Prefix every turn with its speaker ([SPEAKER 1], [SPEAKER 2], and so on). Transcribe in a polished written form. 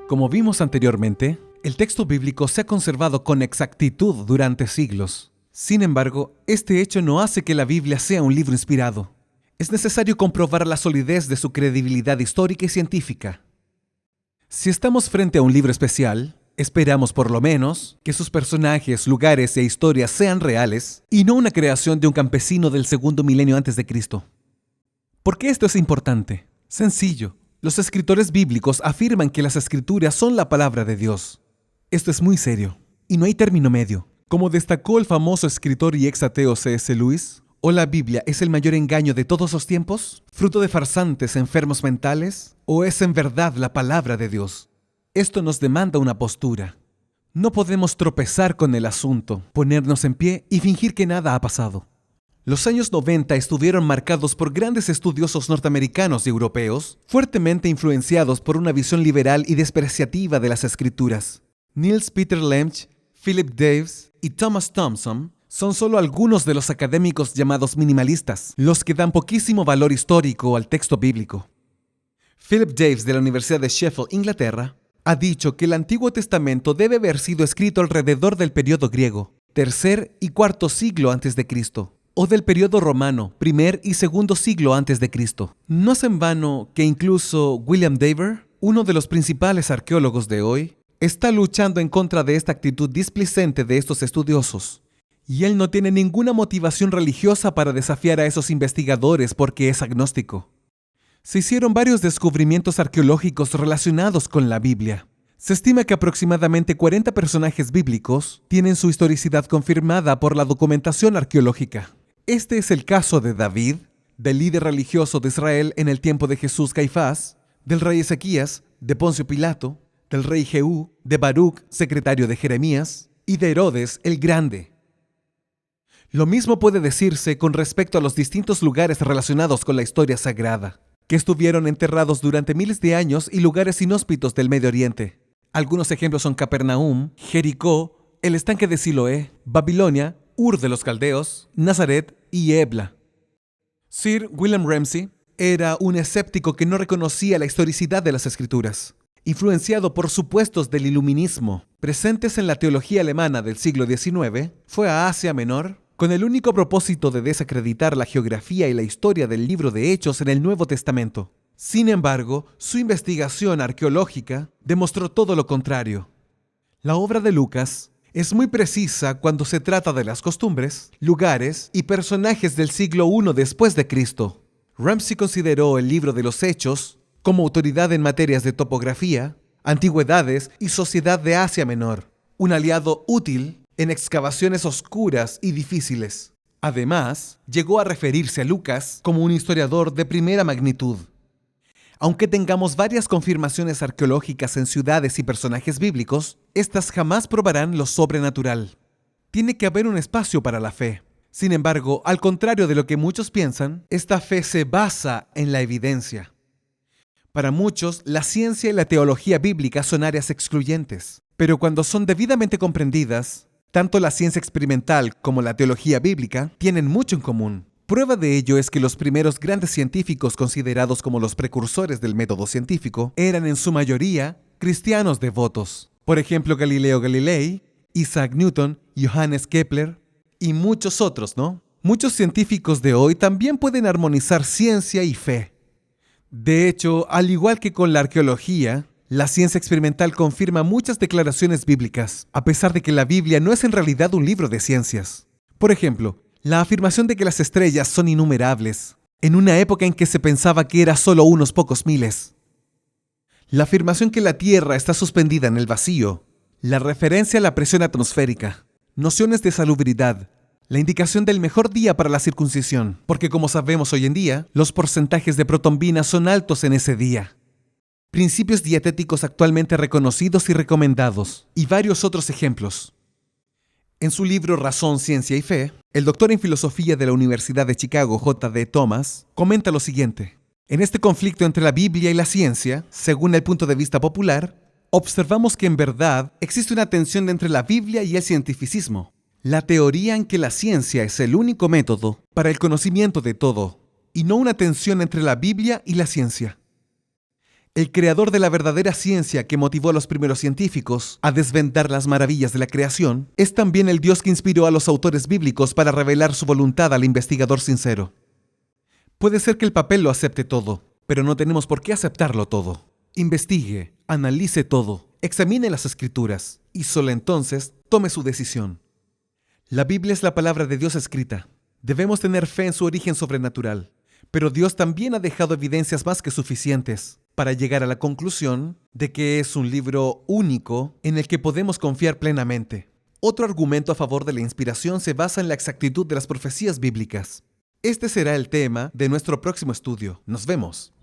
[SPEAKER 1] Como vimos anteriormente, el texto bíblico se ha conservado con exactitud durante siglos. Sin embargo, este hecho no hace que la Biblia sea un libro inspirado. Es necesario comprobar la solidez de su credibilidad histórica y científica. Si estamos frente a un libro especial, esperamos por lo menos que sus personajes, lugares e historias sean reales y no una creación de un campesino del segundo milenio antes de Cristo. ¿Por qué esto es importante? Sencillo. Los escritores bíblicos afirman que las escrituras son la palabra de Dios. Esto es muy serio, y no hay término medio. Como destacó el famoso escritor y ex ateo C.S. Lewis, ¿o la Biblia es el mayor engaño de todos los tiempos? ¿Fruto de farsantes enfermos mentales? ¿O es en verdad la palabra de Dios? Esto nos demanda una postura. No podemos tropezar con el asunto, ponernos en pie y fingir que nada ha pasado. Los años 90 estuvieron marcados por grandes estudiosos norteamericanos y europeos, fuertemente influenciados por una visión liberal y despreciativa de las Escrituras. Niels Peter Lemche, Philip Davis y Thomas Thompson son solo algunos de los académicos llamados minimalistas, los que dan poquísimo valor histórico al texto bíblico. Philip Davis, de la Universidad de Sheffield, Inglaterra, ha dicho que el Antiguo Testamento debe haber sido escrito alrededor del período griego, tercer y cuarto siglo antes de Cristo, o del período romano, primer y segundo siglo antes de Cristo. No es en vano que incluso William Dever, uno de los principales arqueólogos de hoy, está luchando en contra de esta actitud displicente de estos estudiosos. Y él no tiene ninguna motivación religiosa para desafiar a esos investigadores porque es agnóstico. Se hicieron varios descubrimientos arqueológicos relacionados con la Biblia. Se estima que aproximadamente 40 personajes bíblicos tienen su historicidad confirmada por la documentación arqueológica. Este es el caso de David, del líder religioso de Israel en el tiempo de Jesús Caifás, del rey Ezequías, de Poncio Pilato, del rey Jehú, de Baruc, secretario de Jeremías, y de Herodes el Grande. Lo mismo puede decirse con respecto a los distintos lugares relacionados con la historia sagrada, que estuvieron enterrados durante miles de años y lugares inhóspitos del Medio Oriente. Algunos ejemplos son Capernaum, Jericó, el estanque de Siloé, Babilonia, Ur de los Caldeos, Nazaret y Ebla. Sir William Ramsay era un escéptico que no reconocía la historicidad de las Escrituras. Influenciado por supuestos del iluminismo presentes en la teología alemana del siglo XIX, fue a Asia Menor con el único propósito de desacreditar la geografía y la historia del libro de Hechos en el Nuevo Testamento. Sin embargo, su investigación arqueológica demostró todo lo contrario. La obra de Lucas es muy precisa cuando se trata de las costumbres, lugares y personajes del siglo I después de Cristo. Ramsay consideró el libro de los Hechos como autoridad en materias de topografía, antigüedades y sociedad de Asia Menor, un aliado útil en excavaciones oscuras y difíciles. Además, llegó a referirse a Lucas como un historiador de primera magnitud. Aunque tengamos varias confirmaciones arqueológicas en ciudades y personajes bíblicos, estas jamás probarán lo sobrenatural. Tiene que haber un espacio para la fe. Sin embargo, al contrario de lo que muchos piensan, esta fe se basa en la evidencia. Para muchos, la ciencia y la teología bíblica son áreas excluyentes, pero cuando son debidamente comprendidas, tanto la ciencia experimental como la teología bíblica tienen mucho en común. Prueba de ello es que los primeros grandes científicos considerados como los precursores del método científico eran en su mayoría cristianos devotos. Por ejemplo, Galileo Galilei, Isaac Newton, Johannes Kepler y muchos otros, ¿no? Muchos científicos de hoy también pueden armonizar ciencia y fe. De hecho, al igual que con la arqueología, la ciencia experimental confirma muchas declaraciones bíblicas, a pesar de que la Biblia no es en realidad un libro de ciencias. Por ejemplo, la afirmación de que las estrellas son innumerables, en una época en que se pensaba que era solo unos pocos miles. La afirmación que la Tierra está suspendida en el vacío, la referencia a la presión atmosférica, nociones de salubridad, la indicación del mejor día para la circuncisión, porque como sabemos hoy en día, los porcentajes de protombina son altos en ese día. Principios dietéticos actualmente reconocidos y recomendados, y varios otros ejemplos. En su libro Razón, Ciencia y Fe, el doctor en filosofía de la Universidad de Chicago, J.D. Thomas, comenta lo siguiente. En este conflicto entre la Biblia y la ciencia, según el punto de vista popular, observamos que en verdad existe una tensión entre la Biblia y el cientificismo, la teoría en que la ciencia es el único método para el conocimiento de todo, y no una tensión entre la Biblia y la ciencia. El creador de la verdadera ciencia que motivó a los primeros científicos a desvendar las maravillas de la creación es también el Dios que inspiró a los autores bíblicos para revelar su voluntad al investigador sincero. Puede ser que el papel lo acepte todo, pero no tenemos por qué aceptarlo todo. Investigue, analice todo, examine las Escrituras y solo entonces tome su decisión. La Biblia es la palabra de Dios escrita. Debemos tener fe en su origen sobrenatural, pero Dios también ha dejado evidencias más que suficientes para llegar a la conclusión de que es un libro único en el que podemos confiar plenamente. Otro argumento a favor de la inspiración se basa en la exactitud de las profecías bíblicas. Este será el tema de nuestro próximo estudio. Nos vemos.